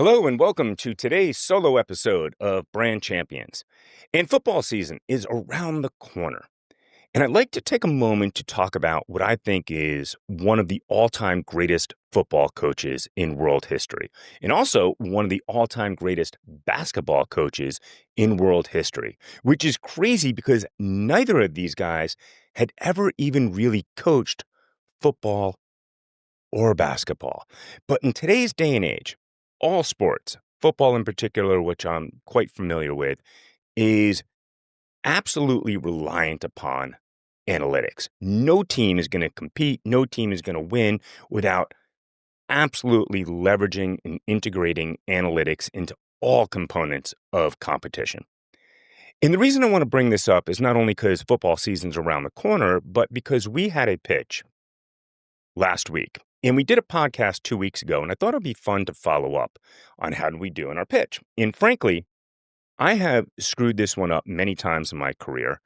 Hello and welcome to today's solo episode of Brand Champions. And football season is around the corner. And I'd like to take a moment to talk about what I think is one of the all-time greatest football coaches in world history, and also one of the all-time greatest basketball coaches in world history, which is crazy because neither of these guys had ever even really coached football or basketball. But in today's day and age, all sports, football in particular, which I'm quite familiar with, is absolutely reliant upon analytics. No team is going to compete, no team is going to win without absolutely leveraging and integrating analytics into all components of competition. And the reason I want to bring this up is not only because football season's around the corner, but because we had a pitch last week. And we did a podcast 2 weeks ago, and I thought it'd be fun to follow up on how did we do in our pitch. And frankly, I have screwed this one up many times in my career,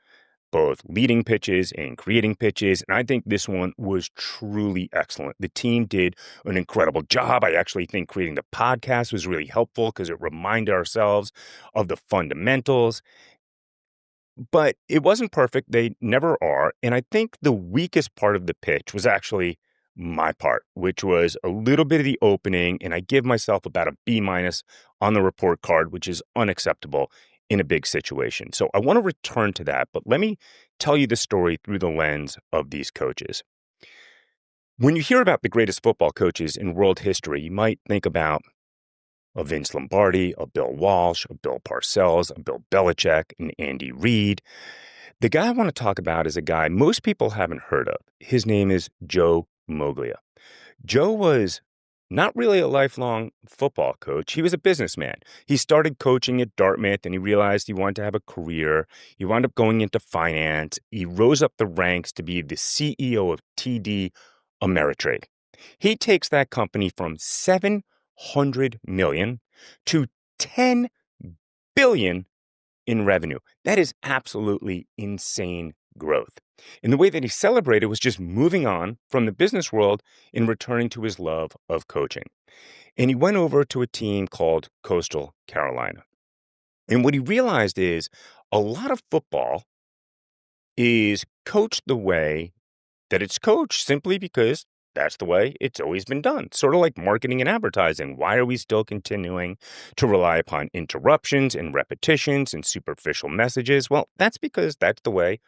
both leading pitches and creating pitches. And I think this one was truly excellent. The team did an incredible job. I actually think creating the podcast was really helpful because it reminded ourselves of the fundamentals. But it wasn't perfect. They never are. And I think the weakest part of the pitch was actually my part, which was a little bit of the opening. And I give myself about a B- on the report card, which is unacceptable in a big situation. So I want to return to that. But let me tell you the story through the lens of these coaches. When you hear about the greatest football coaches in world history, you might think about a Vince Lombardi, a Bill Walsh, a Bill Parcells, a Bill Belichick, an Andy Reid. The guy I want to talk about is a guy most people haven't heard of. His name is Joe Moglia. Joe was not really a lifelong football coach. He was a businessman. He started coaching at Dartmouth and he realized he wanted to have a career. He wound up going into finance. He rose up the ranks to be the CEO of TD Ameritrade. He takes that company from 700 million to 10 billion in revenue. That is absolutely insane growth. And the way that he celebrated was just moving on from the business world and returning to his love of coaching. And he went over to a team called Coastal Carolina. And what he realized is a lot of football is coached the way that it's coached simply because that's the way it's always been done. Sort of like marketing and advertising. Why are we still continuing to rely upon interruptions and repetitions and superficial messages? Well, that's because that's the way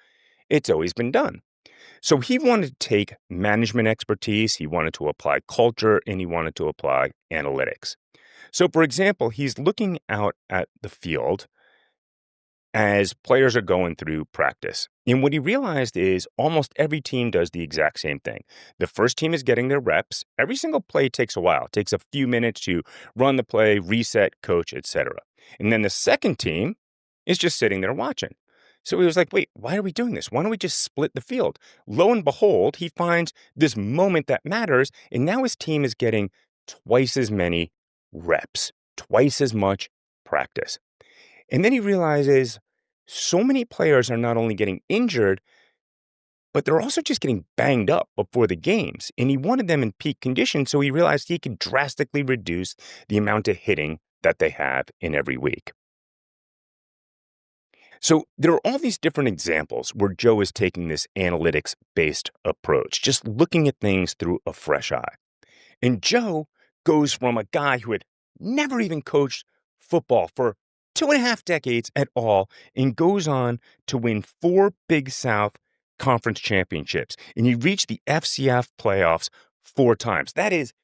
it's always been done. So he wanted to take management expertise, he wanted to apply culture, and he wanted to apply analytics. So, for example, he's looking out at the field as players are going through practice. And what he realized is almost every team does the exact same thing. The first team is getting their reps. Every single play takes a while. It takes a few minutes to run the play, reset, coach, etc. And then the second team is just sitting there watching. So he was like, wait, why are we doing this? Why don't we just split the field? Lo and behold, he finds this moment that matters, and now his team is getting twice as many reps, twice as much practice. And then he realizes so many players are not only getting injured, but they're also just getting banged up before the games. And he wanted them in peak condition, so he realized he could drastically reduce the amount of hitting that they have in every week. So there are all these different examples where Joe is taking this analytics-based approach, just looking at things through a fresh eye. And Joe goes from a guy who had never even coached football for 2.5 decades at all and goes on to win 4 Big South Conference championships. And he reached the FCF playoffs 4 times. That is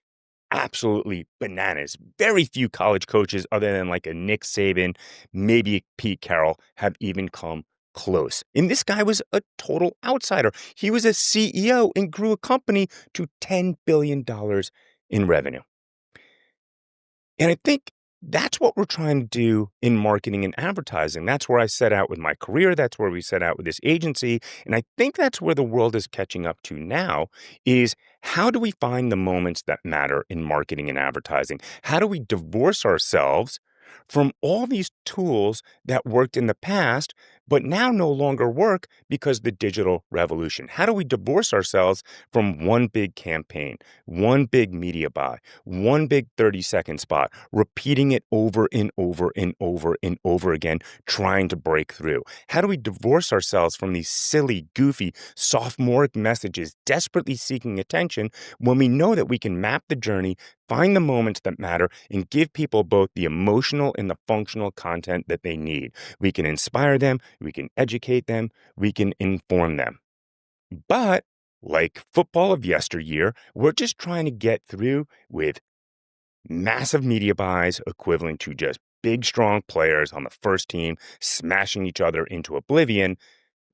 absolutely bananas. Very few college coaches, other than like a Nick Saban, maybe Pete Carroll, have even come close. And this guy was a total outsider. He was a CEO and grew a company to $10 billion in revenue. And I think that's what we're trying to do in marketing and advertising. That's where I set out with my career. That's where we set out with this agency. And I think that's where the world is catching up to now is how do we find the moments that matter in marketing and advertising? How do we divorce ourselves from all these tools that worked in the past, but now no longer work because of the digital revolution? How do we divorce ourselves from one big campaign, one big media buy, one big 30-second spot, repeating it over and over and over and over again, trying to break through? How do we divorce ourselves from these silly, goofy, sophomoric messages desperately seeking attention when we know that we can map the journey, find the moments that matter, and give people both the emotional and the functional content that they need? We can inspire them, we can educate them, we can inform them. But like football of yesteryear, we're just trying to get through with massive media buys equivalent to just big, strong players on the first team smashing each other into oblivion,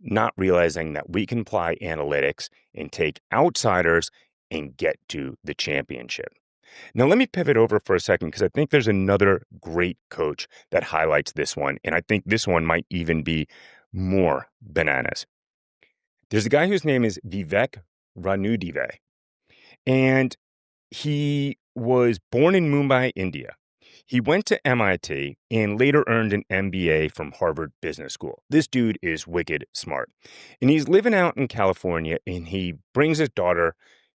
not realizing that we can apply analytics and take outsiders and get to the championship. Now, let me pivot over for a second because I think there's another great coach that highlights this one, and I think this one might even be more bananas. There's a guy whose name is Vivek Ranadivé, and he was born in Mumbai, India. He went to MIT and later earned an MBA from Harvard Business School. This dude is wicked smart. And he's living out in California, and he brings his daughter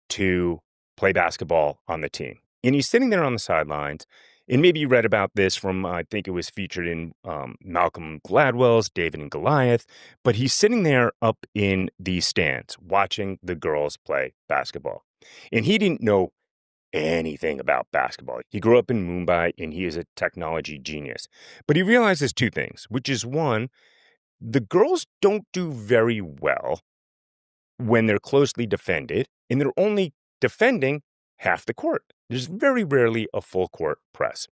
to play basketball on the team. And he's sitting there on the sidelines. And maybe you read about this from, I think it was featured in Malcolm Gladwell's David and Goliath. But he's sitting there up in the stands watching the girls play basketball. And he didn't know anything about basketball. He grew up in Mumbai and he is a technology genius. But he realizes two things, which is one, the girls don't do very well when they're closely defended and they're only defending half the court. There's very rarely a full court press.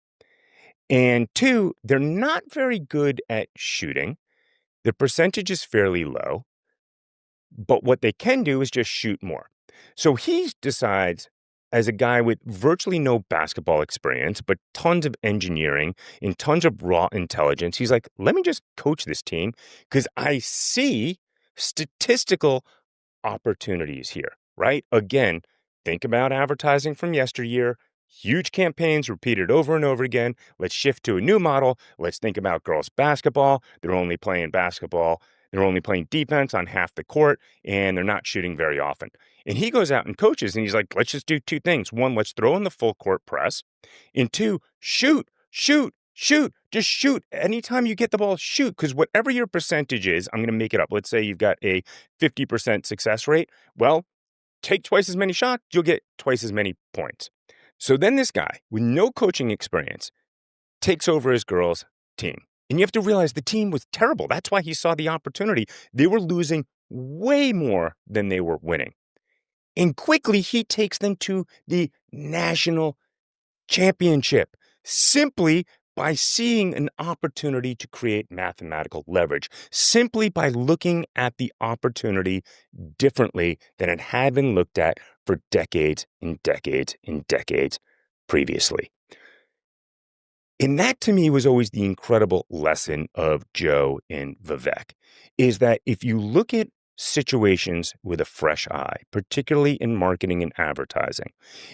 And two, they're not very good at shooting. The percentage is fairly low, but what they can do is just shoot more. So he decides, as a guy with virtually no basketball experience, but tons of engineering and tons of raw intelligence, he's like, let me just coach this team because I see statistical opportunities here, right? Again, think about advertising from yesteryear. Huge campaigns repeated over and over again. Let's shift to a new model. Let's think about girls basketball. They're only playing basketball. They're only playing defense on half the court, and they're not shooting very often. And he goes out and coaches, and he's like, let's just do two things. One, let's throw in the full court press. And two, shoot. Just shoot. Anytime you get the ball, shoot. Because whatever your percentage is, I'm going to make it up. Let's say you've got a 50% success rate. Well, take twice as many shots, you'll get twice as many points. So then this guy with no coaching experience takes over his girls' team. And you have to realize the team was terrible. That's why he saw the opportunity. They were losing way more than they were winning. And quickly he takes them to the national championship simply by seeing an opportunity to create mathematical leverage, simply by looking at the opportunity differently than it had been looked at for decades and decades and decades previously. And that to me was always the incredible lesson of Joe and Vivek, is that if you look at situations with a fresh eye, particularly in marketing and advertising,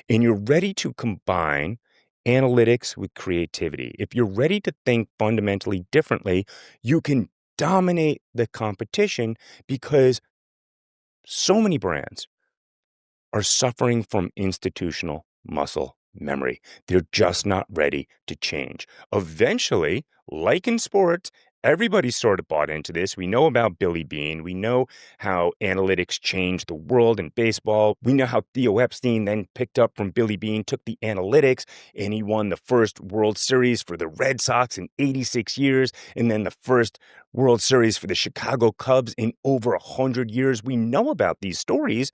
and you're ready to combine analytics with creativity, if you're ready to think fundamentally differently, you can dominate the competition because so many brands are suffering from institutional muscle memory. They're just not ready to change. Eventually, like in sports, everybody sort of bought into this. We know about Billy Beane. We know how analytics changed the world in baseball. We know how Theo Epstein then picked up from Billy Beane, took the analytics, and he won the first World Series for the Red Sox in 86 years, and then the first World Series for the Chicago Cubs in over 100 years. We know about these stories,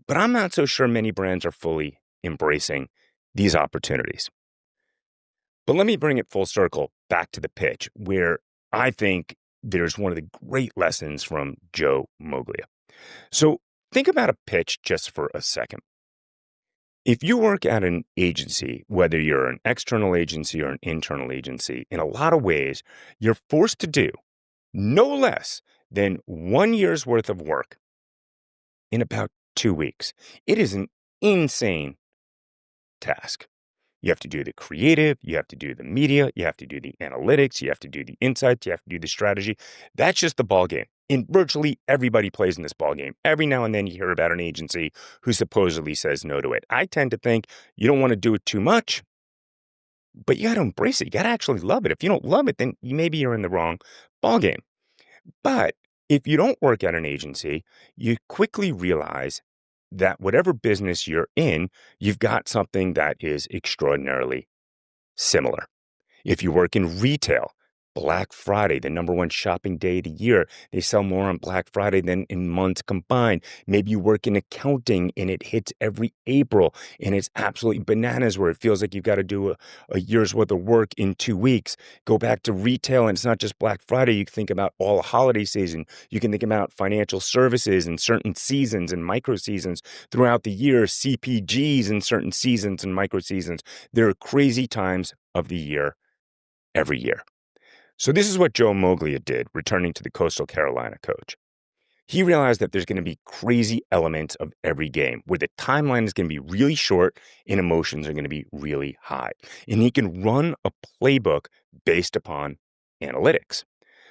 but I'm not so sure many brands are fully embracing these opportunities. But let me bring it full circle back to the pitch, where I think there's one of the great lessons from Joe Moglia. So think about a pitch just for a second. If you work at an agency, whether you're an external agency or an internal agency, in a lot of ways, you're forced to do no less than 1 year's worth of work in about 2 weeks. It is an insane task. You have to do the creative, you have to do the media, you have to do the analytics, you have to do the insights, you have to do the strategy. That's just the ball game. And virtually everybody plays in this ball game. Every now and then you hear about an agency who supposedly says no to it. I tend to think you don't want to do it too much, but you got to embrace it. You got to actually love it. If you don't love it, then maybe you're in the wrong ball game. But if you don't work at an agency, you quickly realize that whatever business you're in, you've got something that is extraordinarily similar. If you work in retail, Black Friday, the number one shopping day of the year, they sell more on Black Friday than in months combined. Maybe you work in accounting and it hits every April and it's absolutely bananas where it feels like you've got to do a year's worth of work in 2 weeks. Go back to retail and it's not just Black Friday. You can think about all holiday season. You can think about financial services and certain seasons and micro seasons throughout the year, CPGs in certain seasons and micro seasons. There are crazy times of the year every year. So this is what Joe Moglia did, returning to the Coastal Carolina coach. He realized that there's going to be crazy elements of every game where the timeline is going to be really short and emotions are going to be really high. And he can run a playbook based upon analytics.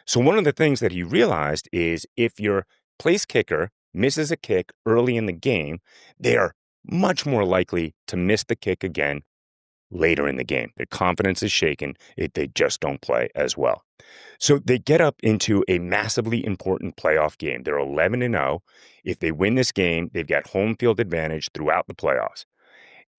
So one of the things that he realized is if your place kicker misses a kick early in the game, they are much more likely to miss the kick again later in the game. Their confidence is shaken. They just don't play as well. So they get up into a massively important playoff game. They're 11-0. If they win this game, they've got home field advantage throughout the playoffs.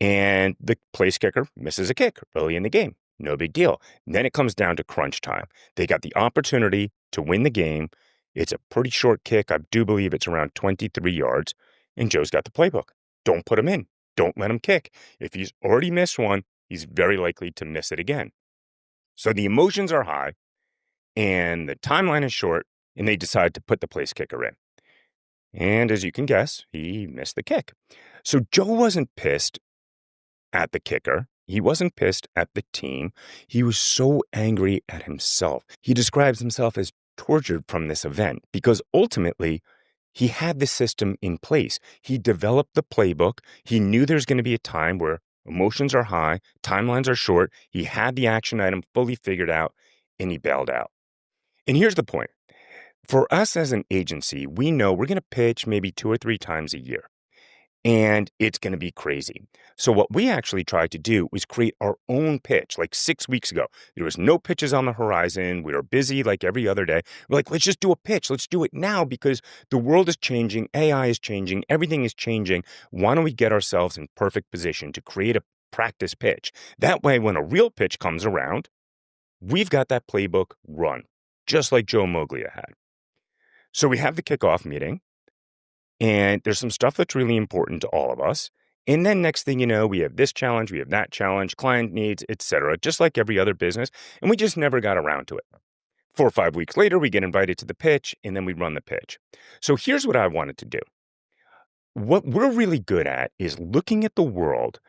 And the place kicker misses a kick early in the game. No big deal. Then it comes down to crunch time. They got the opportunity to win the game. It's a pretty short kick. I do believe it's around 23 yards. And Joe's got the playbook. Don't put him in. Don't let him kick. If he's already missed one, he's very likely to miss it again. So the emotions are high and the timeline is short, and they decide to put the place kicker in. And as you can guess, he missed the kick. So Joe wasn't pissed at the kicker. He wasn't pissed at the team. He was so angry at himself. He describes himself as tortured from this event because ultimately he had the system in place. He developed the playbook. He knew there's going to be a time where emotions are high, timelines are short. He had the action item fully figured out, and he bailed out. And here's the point. For us as an agency, we know we're going to pitch maybe 2 or 3 times a year, and it's going to be crazy. So what we actually tried to do was create our own pitch like 6 weeks ago. There was no pitches on the horizon. We were busy like every other day. We're like, let's just do a pitch. Let's do it now because the world is changing. AI is changing. Everything is changing. Why don't we get ourselves in perfect position to create a practice pitch? That way, when a real pitch comes around, we've got that playbook run, just like Joe Moglia had. So we have the kickoff meeting, and there's some stuff that's really important to all of us. And then next thing you know, we have this challenge, we have that challenge, client needs, etc., just like every other business. And we just never got around to it. 4 or 5 weeks later, we get invited to the pitch, and then we run the pitch. So here's what I wanted to do. What we're really good at is looking at the world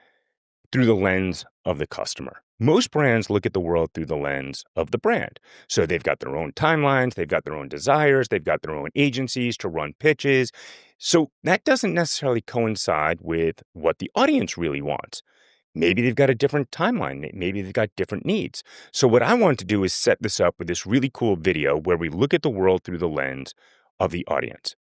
through the lens of the customer. Most brands look at the world through the lens of the brand. So they've got their own timelines, they've got their own desires, they've got their own agencies to run pitches. So that doesn't necessarily coincide with what the audience really wants. Maybe they've got a different timeline. Maybe they've got different needs. So what I wanted to do is set this up with this really cool video where we look at the world through the lens of the audience.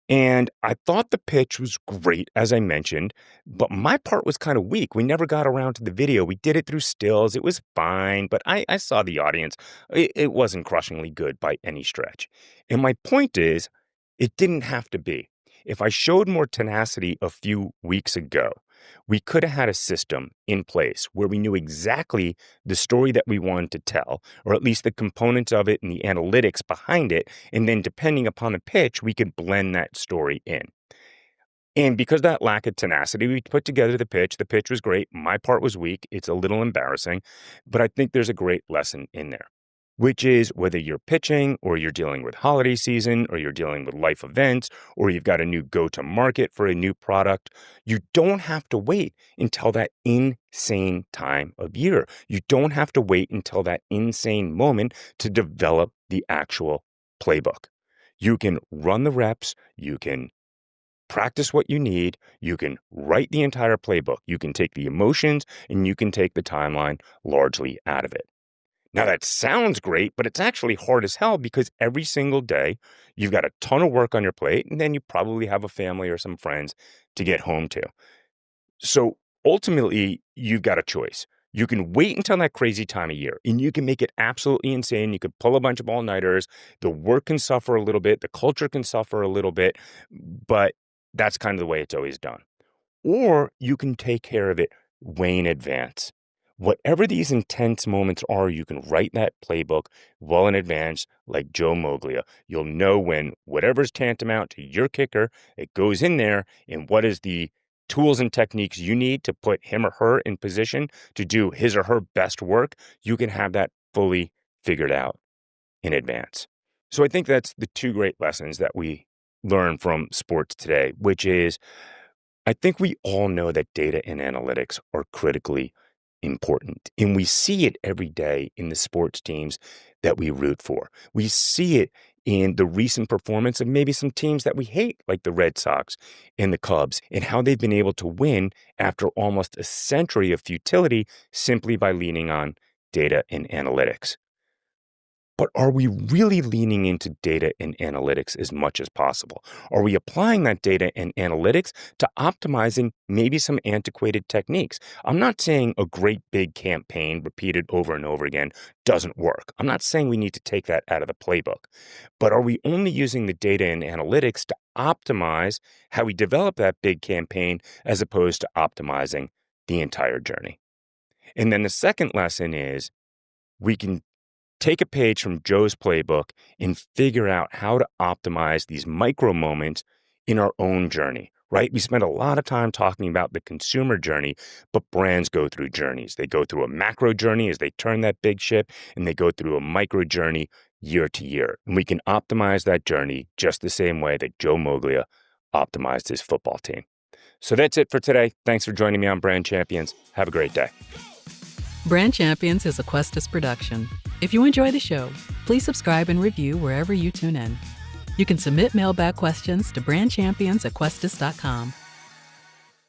And I thought the pitch was great, as I mentioned, but my part was kind of weak. We never got around to the video. We did it through stills. It was fine, but I saw the audience. It wasn't crushingly good by any stretch. And my point is, it didn't have to be. If I showed more tenacity a few weeks ago, we could have had a system in place where we knew exactly the story that we wanted to tell, or at least the components of it and the analytics behind it. And then depending upon the pitch, we could blend that story in. And because of that lack of tenacity, we put together the pitch. The pitch was great. My part was weak. It's a little embarrassing, but I think there's a great lesson in there, which is whether you're pitching or you're dealing with holiday season or you're dealing with life events or you've got a new go-to-market for a new product, you don't have to wait until that insane time of year. You don't have to wait until that insane moment to develop the actual playbook. You can run the reps. You can practice what you need. You can write the entire playbook. You can take the emotions and you can take the timeline largely out of it. Now, that sounds great, but it's actually hard as hell because every single day you've got a ton of work on your plate, and then you probably have a family or some friends to get home to. So ultimately, you've got a choice. You can wait until that crazy time of year, and you can make it absolutely insane. You could pull a bunch of all-nighters. The work can suffer a little bit. The culture can suffer a little bit, but that's kind of the way it's always done. Or you can take care of it way in advance. Whatever these intense moments are, you can write that playbook well in advance, like Joe Moglia. You'll know when whatever's tantamount to your kicker, it goes in there, and what is the tools and techniques you need to put him or her in position to do his or her best work. You can have that fully figured out in advance. So I think that's the two great lessons that we learn from sports today, which is I think we all know that data and analytics are critically important, and we see it every day in the sports teams that we root for. We see it in the recent performance of maybe some teams that we hate, like the Red Sox and the Cubs, and how they've been able to win after almost a century of futility simply by leaning on data and analytics. But are we really leaning into data and analytics as much as possible? Are we applying that data and analytics to optimizing maybe some antiquated techniques? I'm not saying a great big campaign repeated over and over again doesn't work. I'm not saying we need to take that out of the playbook. But are we only using the data and analytics to optimize how we develop that big campaign as opposed to optimizing the entire journey? And then the second lesson is we can take a page from Joe's playbook and figure out how to optimize these micro moments in our own journey, right? We spend a lot of time talking about the consumer journey, but brands go through journeys. They go through a macro journey as they turn that big ship, and they go through a micro journey year to year. And we can optimize that journey just the same way that Joe Moglia optimized his football team. So that's it for today. Thanks for joining me on Brand Champions. Have a great day. Brand Champions is a QUESTUS production. If you enjoy the show, please subscribe and review wherever you tune in. You can submit mailbag questions to brandchampions@questus.com.